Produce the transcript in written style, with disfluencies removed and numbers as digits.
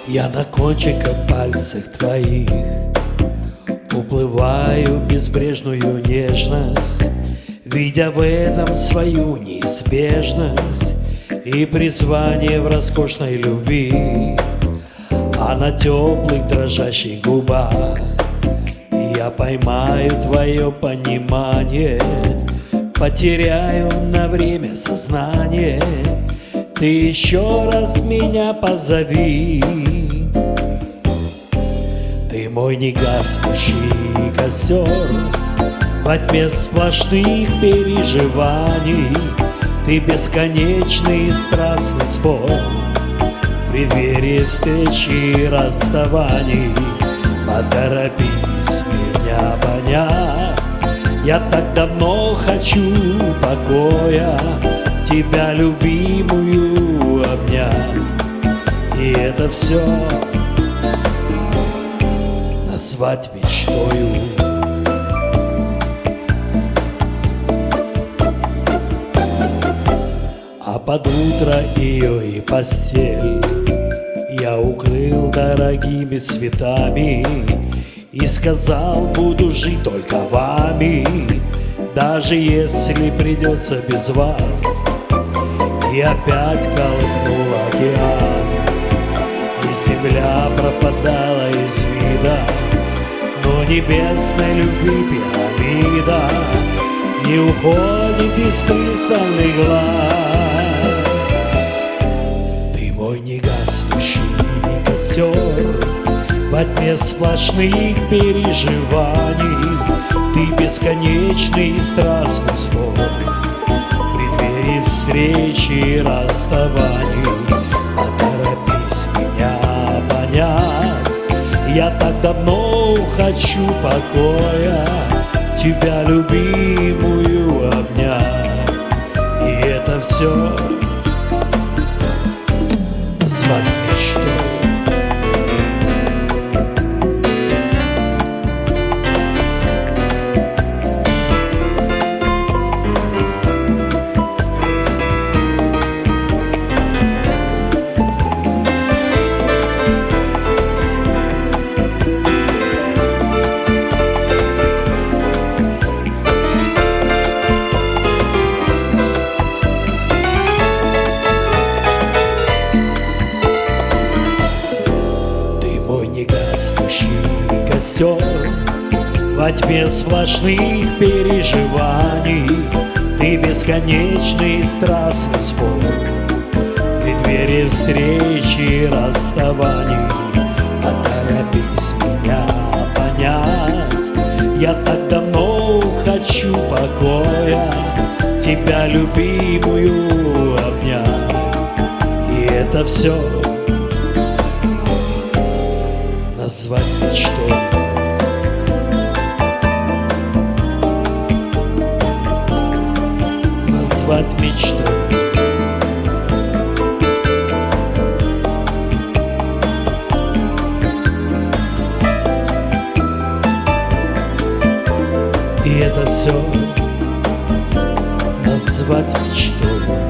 Я на кончиках пальцах твоих уплываю в безбрежную нежность, видя в этом свою неизбежность и призвание в роскошной любви. А на теплых дрожащих губах я поймаю твое понимание, потеряю на время сознание. Ты еще раз меня позови. Ты мой негаснущий костер во тьме сплошных переживаний. Ты бесконечный страстный спор в преддверии встречи и расставаний. Поторопись меня понять, я так давно хочу покоя, тебя, любимую, обнять. И это все назвать мечтою. А под утро ее и постель я укрыл дорогими цветами и сказал, буду жить только вами, даже если придется без вас. И опять колыхнул океан, и земля пропадала из вида, но небесной любви пирамида не уходит из пристальных глаз. Ты мой негаснущий костер во тьме сплошных переживаний. Ты бесконечный страстный спор в преддверии встречи и расставаний. Поторопись меня понять, я так давно хочу покоя, тебя, любимую, обнять. И это все назвать мечтой. Негаснущий костер во тьме сплошных переживаний. Ты бесконечный страстный спор в преддверии встречи и расставаний. Поторопись меня понять, я так давно хочу покоя, тебя, любимую, обнять. И это все назвать мечтой. Назвать мечтой. И это все назвать мечтой.